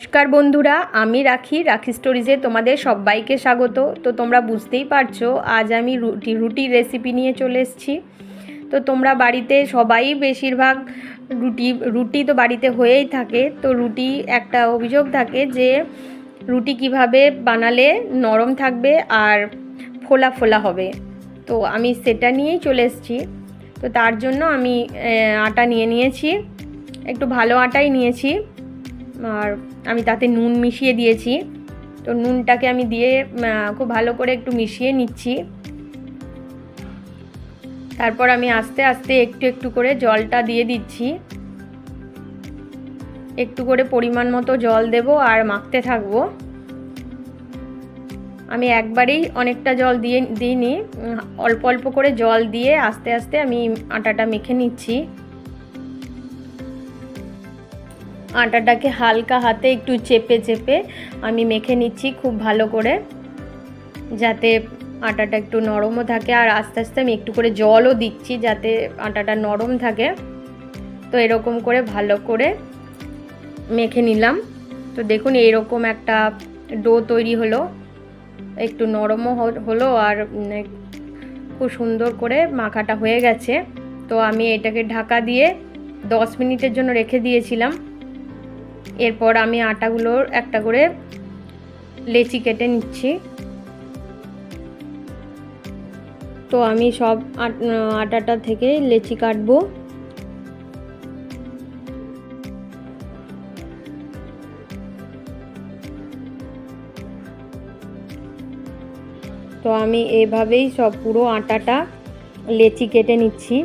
নমস্কার বন্ধুরা, আমি রাখি স্টোরিজে তোমাদের সবাইকে স্বাগত। তো তোমরা বুঝতেই পারছো আজ আমি রুটির রেসিপি নিয়ে চলে এসেছি। তো তোমরা বাড়িতে সবাই বেশিরভাগ রুটি তো বাড়িতে হয়েই থাকে। তো রুটি একটা অভিযোগ থাকে যে রুটি কিভাবে বানালে নরম থাকবে আর ফোলা ফোলা হবে। তো আমি সেটা নিয়েই চলে এসেছি। তো তার জন্য আমি আটা নিয়েছি, একটু ভালো আটাই নিয়েছি, আর আমি তাতে নুন মিশিয়ে দিয়েছি। তো নুনটাকে আমি দিয়ে খুব ভালো করে একটু মিশিয়ে নিচ্ছি। তারপর আমি আস্তে আস্তে একটু একটু করে জলটা দিয়ে দিচ্ছি। একটু করে পরিমাণ মতো জল দেব আর মাখতে থাকবো। আমি একবারেই অনেকটা জল দিইনি, অল্প অল্প করে জল দিয়ে আস্তে আস্তে আমি আটাটা মেখে নিচ্ছি। আটাটাকে হালকা হাতে একটু চেপে চেপে আমি মেখে নিচ্ছি খুব ভালো করে, যাতে আটাটা একটু নরমও থাকে। আর আস্তে আস্তে আমি একটু করে জলও দিচ্ছি যাতে আটাটা নরম থাকে। তো এরকম করে ভালো করে মেখে নিলাম। তো দেখুন এইরকম একটা ডো তৈরি হলো, একটু নরমও হলো আর খুব সুন্দর করে মাখাটা হয়ে গেছে। তো আমি এটাকে ঢাকা দিয়ে 10 মিনিটের জন্য রেখে দিয়েছিলাম। এরপর আমি আটাগুলোর একটা করে লেচি কেটে নিচ্ছি। তো আমি সব আটাটা থেকে লেচি কাটবো। তো আমি এভাবেই সব পুরো আটাটা লেচি কেটে নিচ্ছি।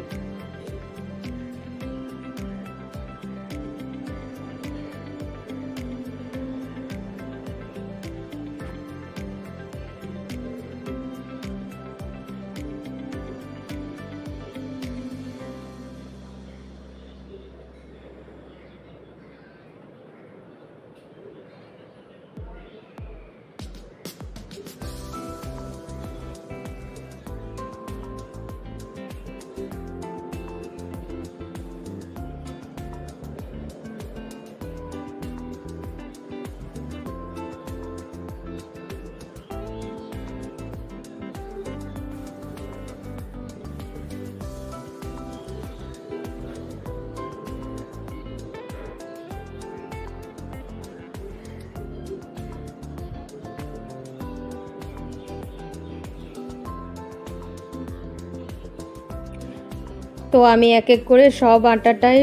তো আমি এক এক করে সব আটাটাই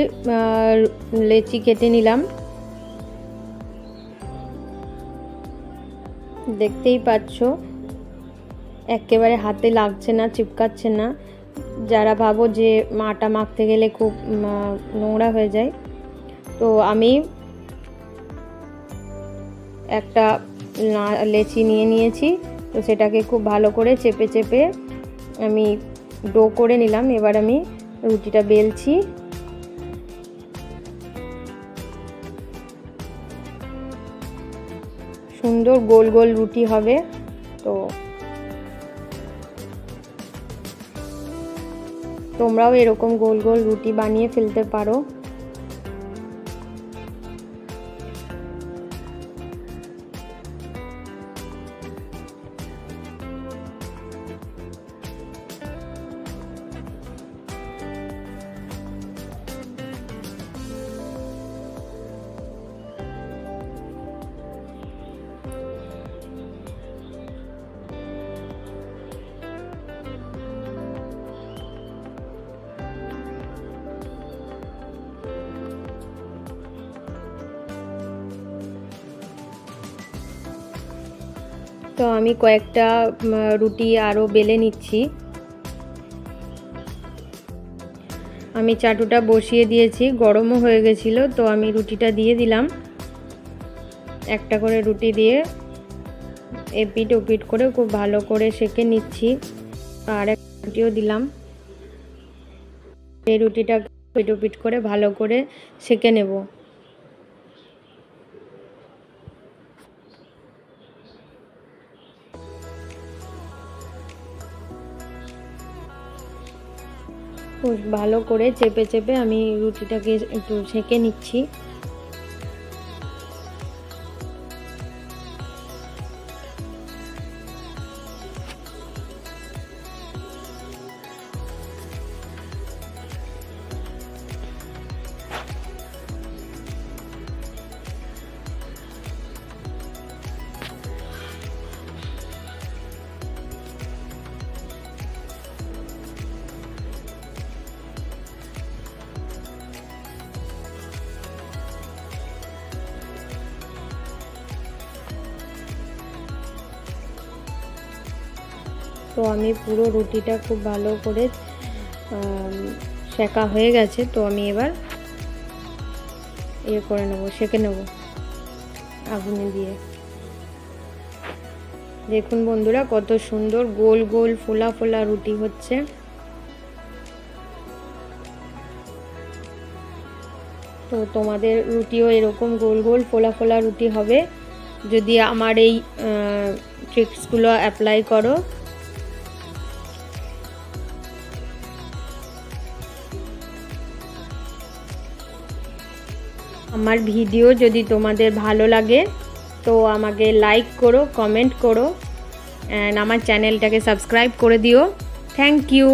লেচি কেটে নিলাম। দেখতেই পাচ্ছ একেবারে হাতে লাগছে না, চিপকাচ্ছে না। যারা ভাবো যে আটা মাখতে গেলে খুব নোংরা হয়ে যায়, তো আমি একটা লেচি নিয়েছি। তো সেটাকে খুব ভালো করে চেপে চেপে আমি ডো করে নিলাম। এবার আমি রুটিটা বেলছি। সুন্দর গোল গোল রুটি হবে। তো তোমরাও এরকম গোল গোল রুটি বানিয়ে ফেলতে পারো। তো আমি কয়েকটা রুটি আরও বেলে নিচ্ছি। আমি চাটুটা বসিয়ে দিয়েছি, গরমও হয়ে গেছিলো। তো আমি রুটিটা দিয়ে দিলাম, একটা করে রুটি দিয়ে এপিট ওপিট করে খুব ভালো করে সেঁকে নিচ্ছি। আর এক রুটিও দিলাম। এই রুটিটা এপিট ওপিট করে ভালো করে সেঁকে নেব। খুব ভালো করে চেপে চেপে আমি রুটিটাকে একটু সেঁকে নিচ্ছি। তো আমি পুরো রুটিটা খুব ভালো করে সেকা হয়ে গেছে। তো আমি এবার করে নেবো, সেঁকে নেবো আগুনে দিয়ে। দেখুন বন্ধুরা কত সুন্দর গোল গোল ফোলা ফোলা রুটি হচ্ছে। তো তোমাদের রুটিও এরকম গোল গোল ফোলা ফোলা রুটি হবে যদি আমার এই ট্রিক্সগুলো অ্যাপ্লাই করো। আমার ভিডিও যদি তোমাদের ভালো লাগে তো আমাকে লাইক করো, কমেন্ট করো, অ্যান্ড আমার চ্যানেলটাকে সাবস্ক্রাইব করে দিও। Thank you.